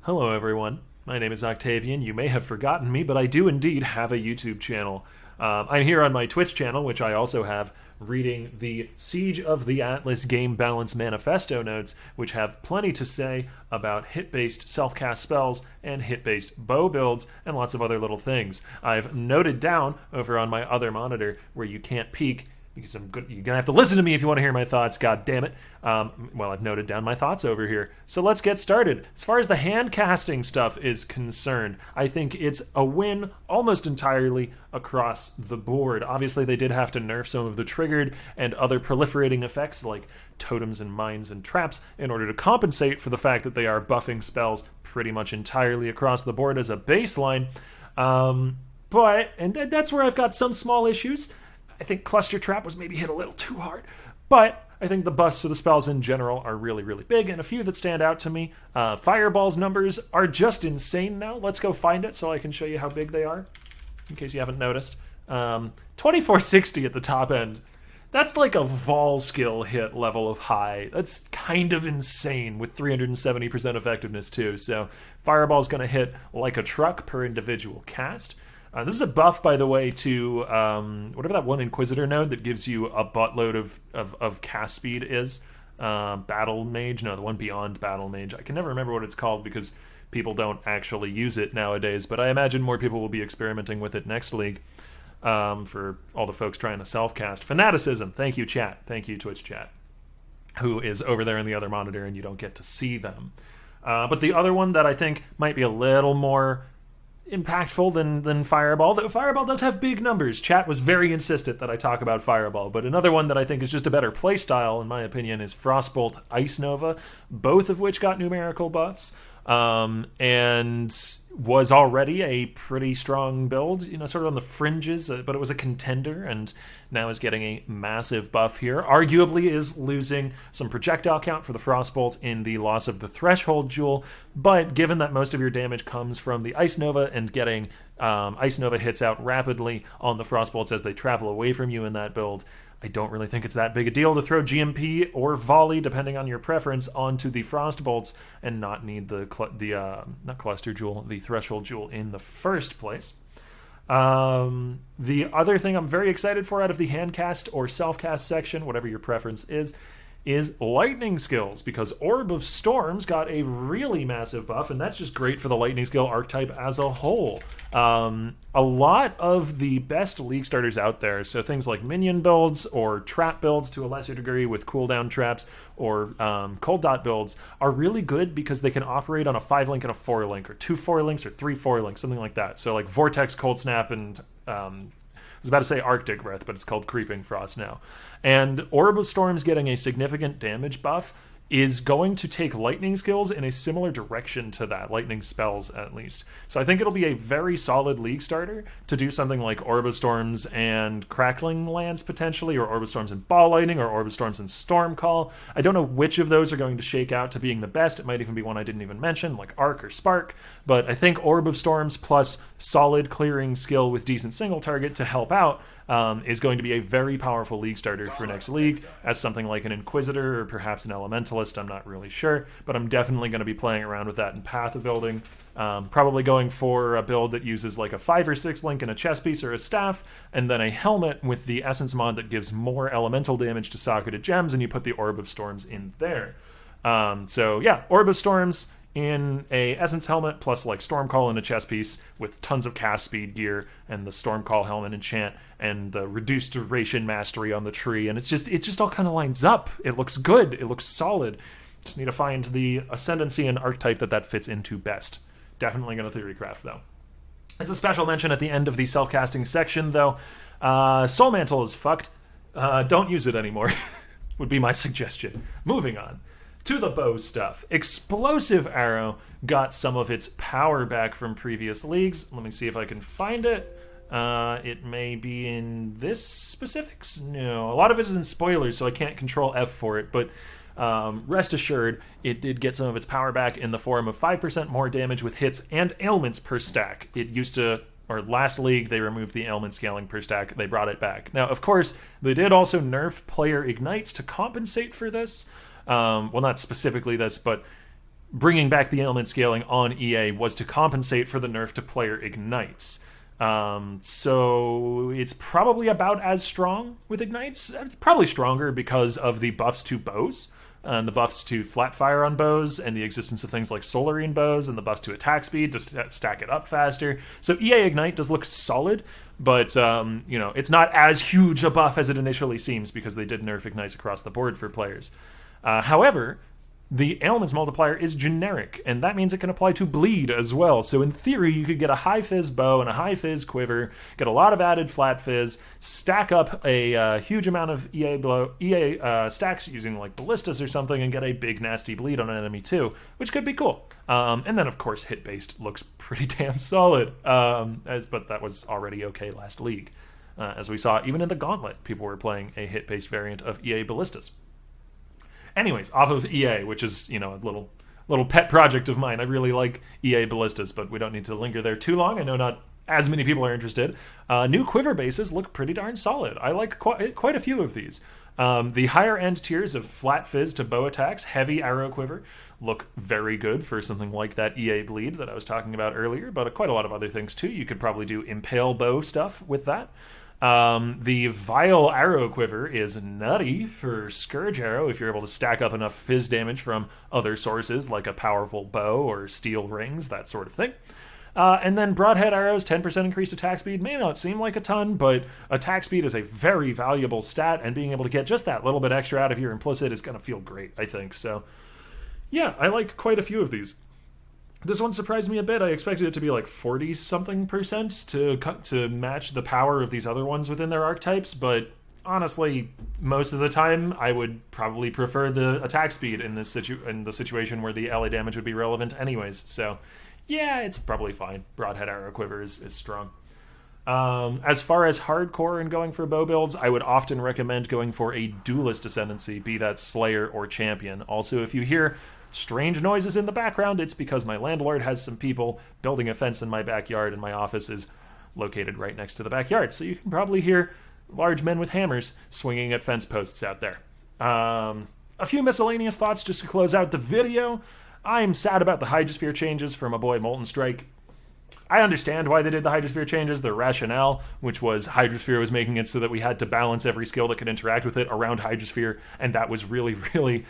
Hello, everyone. My name is Octavian. You may have forgotten me, but I do indeed have a YouTube channel. I'm here on my Twitch channel, which I also have, reading the Siege of the Atlas Game Balance Manifesto notes, which have plenty to say about hit-based self-cast spells and hit-based bow builds and lots of other little things. I've noted down over on my other monitor where you can't peek because you're gonna have to listen to me if you want to hear my thoughts. God damn it! I've noted down my thoughts over here, so let's get started. As far as the hand casting stuff is concerned, I think it's a win almost entirely across the board. Obviously, they did have to nerf some of the triggered and other proliferating effects like totems and mines and traps in order to compensate for the fact that they are buffing spells pretty much entirely across the board as a baseline. And that's where I've got some small issues. I think Cluster Trap was maybe hit a little too hard, but I think the buffs to the spells in general are really, really big, and a few that stand out to me. Fireball's numbers are just insane now. Let's go find it so I can show you how big they are, in case you haven't noticed. 2460 at the top end. That's like a Vol skill hit level of high. That's kind of insane with 370% effectiveness too. So Fireball's going to hit like a truck per individual cast. This is a buff, by the way, to whatever that one Inquisitor node that gives you a buttload of cast speed is. Battle Mage? No, the one beyond Battle Mage. I can never remember what it's called because people don't actually use it nowadays, but I imagine more people will be experimenting with it next league for all the folks trying to self-cast. Fanaticism. Thank you, chat. Thank you, Twitch chat, who is over there in the other monitor and you don't get to see them. But the other one that I think might be a little more impactful than Fireball. Though Fireball does have big numbers. Chat was very insistent that I talk about Fireball, but another one that I think is just a better playstyle, in my opinion, is Frostbolt Ice Nova, both of which got numerical buffs, and was already a pretty strong build, sort of on the fringes, but it was a contender, and now is getting a massive buff here. Arguably is losing some projectile count for the Frostbolt in the loss of the Threshold Jewel, but given that most of your damage comes from the Ice Nova and getting Ice Nova hits out rapidly on the Frostbolts as they travel away from you in that build, I don't really think it's that big a deal to throw GMP or Volley, depending on your preference, onto the Frostbolts and not need the not Cluster Jewel, the Threshold Jewel in the first place. The other thing I'm very excited for out of the handcast or self-cast section, whatever your preference is lightning skills, because Orb of Storms got a really massive buff, and that's just great for the lightning skill archetype as a whole. A lot of the best league starters out there, so things like minion builds or trap builds to a lesser degree with cooldown traps or cold dot builds, are really good because they can operate on a 5-link and a 4-link, or 2 4-links or 3 4-links, something like that. So like Vortex, Cold Snap, and I was about to say Arctic Breath, but it's called Creeping Frost now. And Orb of Storms getting a significant damage buff is going to take lightning skills in a similar direction to that, lightning spells at least. So I think it'll be a very solid league starter to do something like Orb of Storms and Crackling Lance potentially, or Orb of Storms and Ball Lightning, or Orb of Storms and Storm Call. I don't know which of those are going to shake out to being the best. It might even be one I didn't even mention, like Arc or Spark, but I think Orb of Storms plus solid clearing skill with decent single target to help out is going to be a very powerful league starter for next league as something like an Inquisitor or perhaps an Elementalist. I'm not really sure, but I'm definitely going to be playing around with that in Path of Building. Probably going for a build that uses like a 5 or 6 link and a chess piece or a staff, and then a helmet with the Essence mod that gives more elemental damage to socketed gems, and you put the Orb of Storms in there. So yeah, Orb of Storms in a Essence helmet plus like Stormcall and a chess piece with tons of cast speed gear and the Stormcall helmet enchant and the reduced duration mastery on the tree, and it just all kind of lines up. It looks good. It looks solid. Just need to find the ascendancy and archetype that fits into best. Definitely going to theorycraft though. As a special mention at the end of the self-casting section though, Soul Mantle is fucked. Don't use it anymore would be my suggestion. Moving on to the bow stuff. Explosive Arrow got some of its power back from previous leagues. Let me see if I can find it. It may be in this specifics. No, a lot of it is in spoilers, so I can't control F for it, but rest assured, it did get some of its power back in the form of 5% more damage with hits and ailments per stack. It used to, or last league, they removed the ailment scaling per stack. They brought it back. Now, of course, they did also nerf player ignites to compensate for this. Well, not specifically this, but bringing back the ailment scaling on EA was to compensate for the nerf to player ignites. So it's probably about as strong with ignites. It's probably stronger because of the buffs to bows, and the buffs to flat fire on bows, and the existence of things like solarine bows, and the buffs to attack speed to stack it up faster. So EA Ignite does look solid, but it's not as huge a buff as it initially seems because they did nerf ignites across the board for players. However, the ailments multiplier is generic, and that means it can apply to bleed as well. So in theory, you could get a high fizz bow and a high fizz quiver, get a lot of added flat fizz, stack up a huge amount of EA stacks using like ballistas or something, and get a big nasty bleed on an enemy too, which could be cool. And then of course hit-based looks pretty damn solid, but that was already okay last league. As we saw, even in the Gauntlet, people were playing a hit-based variant of EA ballistas. Anyways, off of EA, which is, a little pet project of mine. I really like EA ballistas, but we don't need to linger there too long. I know not as many people are interested. New quiver bases look pretty darn solid. I like quite a few of these. The higher end tiers of flat fizz to bow attacks, heavy arrow quiver, look very good for something like that EA bleed that I was talking about earlier, but quite a lot of other things too. You could probably do impale bow stuff with that. The Vile Arrow Quiver is nutty for Scourge Arrow if you're able to stack up enough fizz damage from other sources like a powerful bow or steel rings, that sort of thing. And then Broadhead Arrows, 10% increased attack speed, may not seem like a ton, but attack speed is a very valuable stat, and being able to get just that little bit extra out of your implicit is going to feel great, I think. So, yeah, I like quite a few of these. This one surprised me a bit. I expected it to be like 40-something% to match the power of these other ones within their archetypes, but honestly, most of the time, I would probably prefer the attack speed in this in the situation where the ally damage would be relevant anyways. So, yeah, it's probably fine. Broadhead Arrow Quiver is strong. As far as hardcore and going for bow builds, I would often recommend going for a duelist ascendancy, be that Slayer or Champion. Also, if you hear strange noises in the background, it's because my landlord has some people building a fence in my backyard, and my office is located right next to the backyard. So you can probably hear large men with hammers swinging at fence posts out there. A few miscellaneous thoughts just to close out the video. I'm sad about the Hydrosphere changes for my boy Molten Strike. I understand why they did the Hydrosphere changes. Their rationale, which was Hydrosphere was making it so that we had to balance every skill that could interact with it around Hydrosphere, and that was really, really,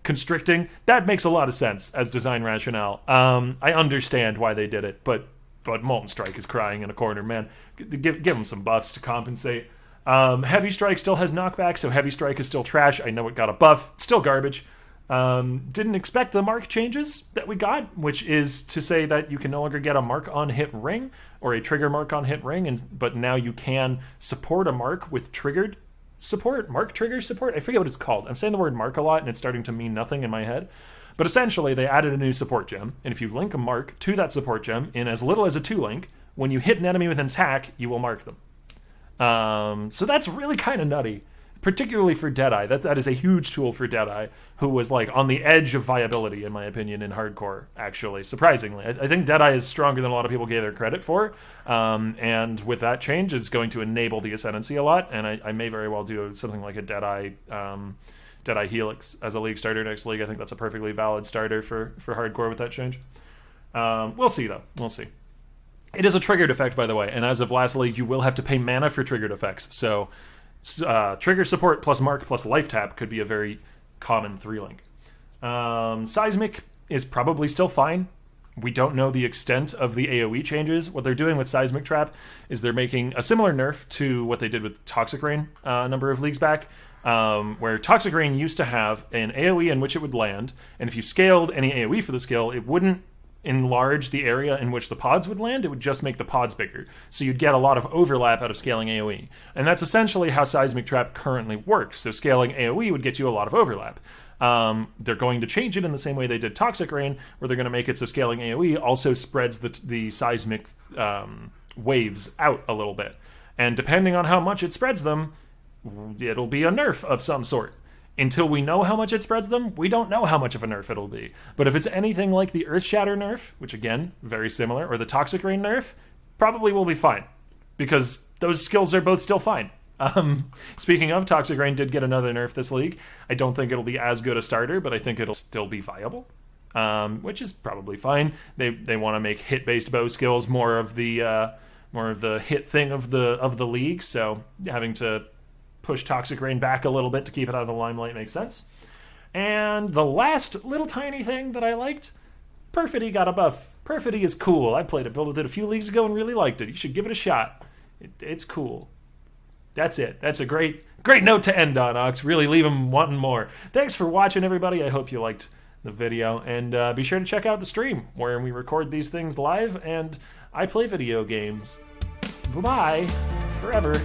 constricting. That makes a lot of sense as design rationale. I understand why they did it, but Molten Strike is crying in a corner, man. Give him some buffs to compensate. Heavy Strike still has knockback, so Heavy Strike is still trash. I know it got a buff. Still garbage. Didn't expect the mark changes that we got, which is to say that you can no longer get a mark on hit ring or a trigger mark on hit ring, but now you can support a mark with triggered support, mark trigger support. I forget what it's called. I'm saying the word mark a lot and it's starting to mean nothing in my head. But essentially, they added a new support gem, and if you link a mark to that support gem in as little as a 2-link, when you hit an enemy with an attack, you will mark them. So that's really kind of nutty. Particularly for Deadeye. That is a huge tool for Deadeye, who was like on the edge of viability, in my opinion, in hardcore, actually, surprisingly. I think Deadeye is stronger than a lot of people gave her credit for, and with that change, it's going to enable the Ascendancy a lot, and I may very well do something like a Deadeye Helix as a league starter next league. I think that's a perfectly valid starter for hardcore with that change. We'll see, though. We'll see. It is a triggered effect, by the way, and as of last league, you will have to pay mana for triggered effects, so trigger support plus mark plus life tap could be a very common 3-link. Seismic is probably still fine. We don't know the extent of the AoE changes. What they're doing with Seismic Trap is they're making a similar nerf to what they did with Toxic Rain a number of leagues back, where Toxic Rain used to have an AoE in which it would land, and if you scaled any AoE for the skill, it wouldn't enlarge the area in which the pods would land, it would just make the pods bigger. So you'd get a lot of overlap out of scaling AoE. And that's essentially how Seismic Trap currently works. So scaling AoE would get you a lot of overlap. They're going to change it in the same way they did Toxic Rain, where they're going to make it so scaling AoE also spreads the seismic waves out a little bit. And depending on how much it spreads them, it'll be a nerf of some sort. Until we know how much it spreads them, we don't know how much of a nerf it'll be. But if it's anything like the Earth Shatter nerf, which again, very similar, or the Toxic Rain nerf, probably will be fine. Because those skills are both still fine. Speaking of, Toxic Rain did get another nerf this league. I don't think it'll be as good a starter, but I think it'll still be viable. which is probably fine. They want to make hit-based bow skills more of the hit thing of the league, so having to push Toxic Rain back a little bit to keep it out of the limelight makes sense. And the last little tiny thing that I liked, Perfidy got a buff. Perfidy is cool. I played a build with it a few leagues ago and really liked it. You should give it a shot. It's cool. That's it. That's a great note to end on, Ox. Really leave them wanting more. Thanks for watching, everybody. I hope you liked the video. And be sure to check out the stream where we record these things live and I play video games. Bye-bye. Forever.